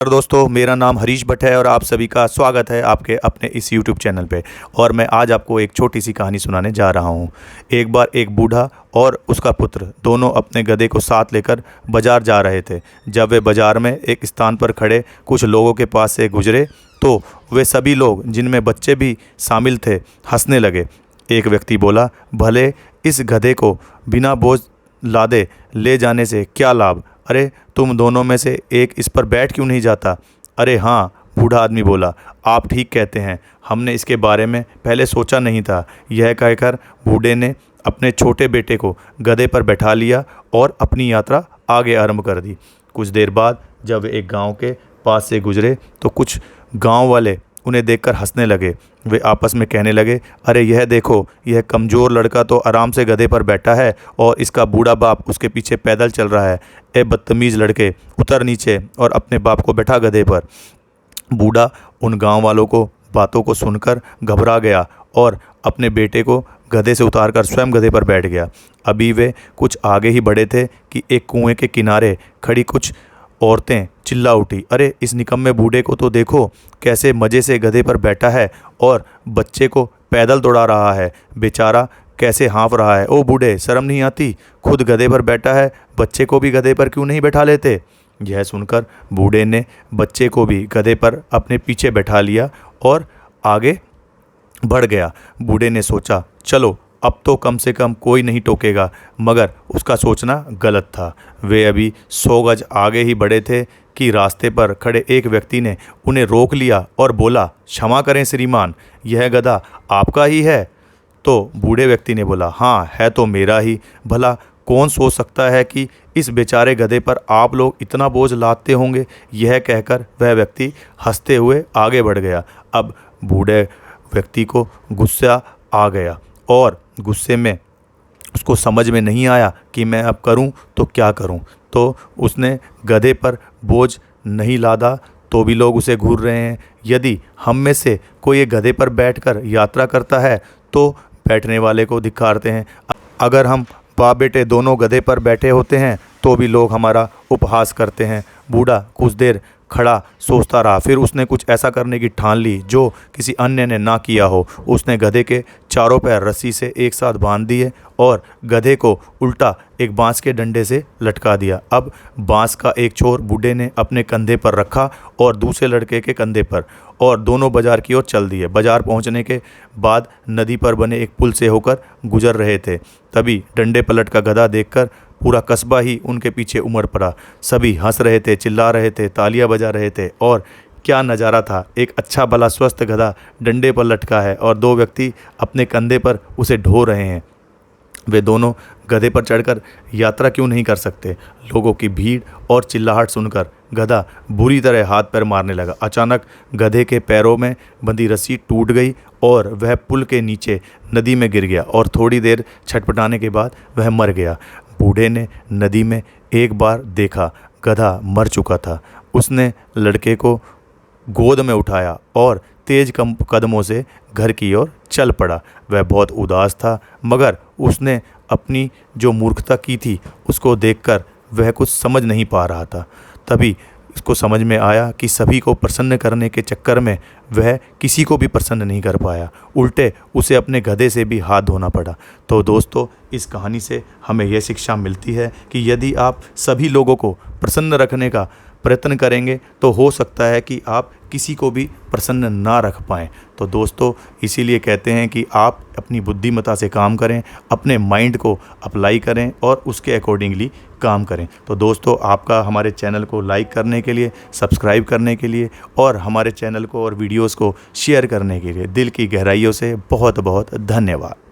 और दोस्तों, मेरा नाम हरीश भट्ट है और आप सभी का स्वागत है आपके अपने इस यूट्यूब चैनल पे। और मैं आज आपको एक छोटी सी कहानी सुनाने जा रहा हूँ। एक बार एक बूढ़ा और उसका पुत्र दोनों अपने गधे को साथ लेकर बाजार जा रहे थे। जब वे बाजार में एक स्थान पर खड़े कुछ लोगों के पास से गुजरे तो वे सभी लोग, जिनमें बच्चे भी शामिल थे, हंसने लगे। एक व्यक्ति बोला, भले इस गधे को बिना बोझ लादे ले जाने से क्या लाभ? अरे, तुम दोनों में से एक इस पर बैठ क्यों नहीं जाता? अरे हाँ, बूढ़ा आदमी बोला, आप ठीक कहते हैं, हमने इसके बारे में पहले सोचा नहीं था। यह कहकर बूढ़े ने अपने छोटे बेटे को गधे पर बैठा लिया और अपनी यात्रा आगे आरंभ कर दी। कुछ देर बाद जब वे एक गांव के पास से गुजरे तो कुछ गांव वाले उन्हें देखकर हंसने लगे। वे आपस में कहने लगे, अरे यह देखो, यह कमज़ोर लड़का तो आराम से गधे पर बैठा है और इसका बूढ़ा बाप उसके पीछे पैदल चल रहा है। ए बदतमीज़ लड़के, उतर नीचे और अपने बाप को बैठा गधे पर। बूढ़ा उन गांव वालों को बातों को सुनकर घबरा गया और अपने बेटे को गधे से उतारकर स्वयं गधे पर बैठ गया। अभी वे कुछ आगे ही बढ़े थे कि एक कुएं के किनारे खड़ी कुछ औरतें चिल्ला उठी, अरे इस निकम्मे बूढ़े को तो देखो, कैसे मज़े से गधे पर बैठा है और बच्चे को पैदल दौड़ा रहा है। बेचारा कैसे हाँफ रहा है। ओ बूढ़े, शर्म नहीं आती? खुद गधे पर बैठा है, बच्चे को भी गधे पर क्यों नहीं बैठा लेते? यह सुनकर बूढ़े ने बच्चे को भी गधे पर अपने पीछे बैठा लिया और आगे बढ़ गया। बूढ़े ने सोचा, चलो अब तो कम से कम कोई नहीं टोकेगा, मगर उसका सोचना गलत था। वे अभी 100 गज आगे ही बढ़े थे कि रास्ते पर खड़े एक व्यक्ति ने उन्हें रोक लिया और बोला, क्षमा करें श्रीमान, यह गधा आपका ही है? तो बूढ़े व्यक्ति ने बोला, हाँ है तो मेरा ही। भला कौन सोच सकता है कि इस बेचारे गधे पर आप लोग इतना बोझ लादते होंगे? यह कहकर वह व्यक्ति हंसते हुए आगे बढ़ गया। अब बूढ़े व्यक्ति को गुस्सा आ गया और गुस्से में उसको समझ में नहीं आया कि मैं अब करूं तो क्या करूं। तो उसने गधे पर बोझ नहीं लादा तो भी लोग उसे घूर रहे हैं। यदि हम में से कोई एक गधे पर बैठकर यात्रा करता है तो बैठने वाले को धिक्कारते हैं। अगर हम बाप बेटे दोनों गधे पर बैठे होते हैं तो भी लोग हमारा उपहास करते हैं। बूढ़ा कुछ देर खड़ा सोचता रहा, फिर उसने कुछ ऐसा करने की ठान ली जो किसी अन्य ने ना किया हो। उसने गधे के चारों पैर रस्सी से एक साथ बांध दिए और गधे को उल्टा एक बांस के डंडे से लटका दिया। अब बांस का एक छोर बूढ़े ने अपने कंधे पर रखा और दूसरे लड़के के कंधे पर, और दोनों बाजार की ओर चल दिए। बाजार पहुंचने के बाद नदी पर बने एक पुल से होकर गुजर रहे थे। तभी डंडे पर लटका गधा देखकर पूरा कस्बा ही उनके पीछे उमड़ पड़ा। सभी हंस रहे थे, चिल्ला रहे थे, तालियां बजा रहे थे। और क्या नज़ारा था! एक अच्छा भला स्वस्थ गधा डंडे पर लटका है और दो व्यक्ति अपने कंधे पर उसे ढो रहे हैं। वे दोनों गधे पर चढ़कर यात्रा क्यों नहीं कर सकते? लोगों की भीड़ और चिल्लाहट सुनकर गधा बुरी तरह हाथ पैर मारने लगा। अचानक गधे के पैरों में बंधी रस्सी टूट गई और वह पुल के नीचे नदी में गिर गया और थोड़ी देर छटपटाने के बाद वह मर गया। बूढ़े ने नदी में एक बार देखा, गधा मर चुका था। उसने लड़के को गोद में उठाया और तेज कदमों से घर की ओर चल पड़ा। वह बहुत उदास था, मगर उसने अपनी जो मूर्खता की थी उसको देखकर वह कुछ समझ नहीं पा रहा था। तभी इसको समझ में आया कि सभी को प्रसन्न करने के चक्कर में वह किसी को भी प्रसन्न नहीं कर पाया, उल्टे उसे अपने गधे से भी हाथ धोना पड़ा। तो दोस्तों, इस कहानी से हमें यह शिक्षा मिलती है कि यदि आप सभी लोगों को प्रसन्न रखने का प्रयत्न करेंगे तो हो सकता है कि आप किसी को भी प्रसन्न ना रख पाएँ। तो दोस्तों, इसीलिए कहते हैं कि आप अपनी बुद्धिमत्ता से काम करें, अपने माइंड को अप्लाई करें और उसके अकॉर्डिंगली काम करें। तो दोस्तों, आपका हमारे चैनल को लाइक करने के लिए, सब्सक्राइब करने के लिए और हमारे चैनल को और वीडियोज़ को शेयर करने के लिए दिल की गहराइयों से बहुत बहुत धन्यवाद।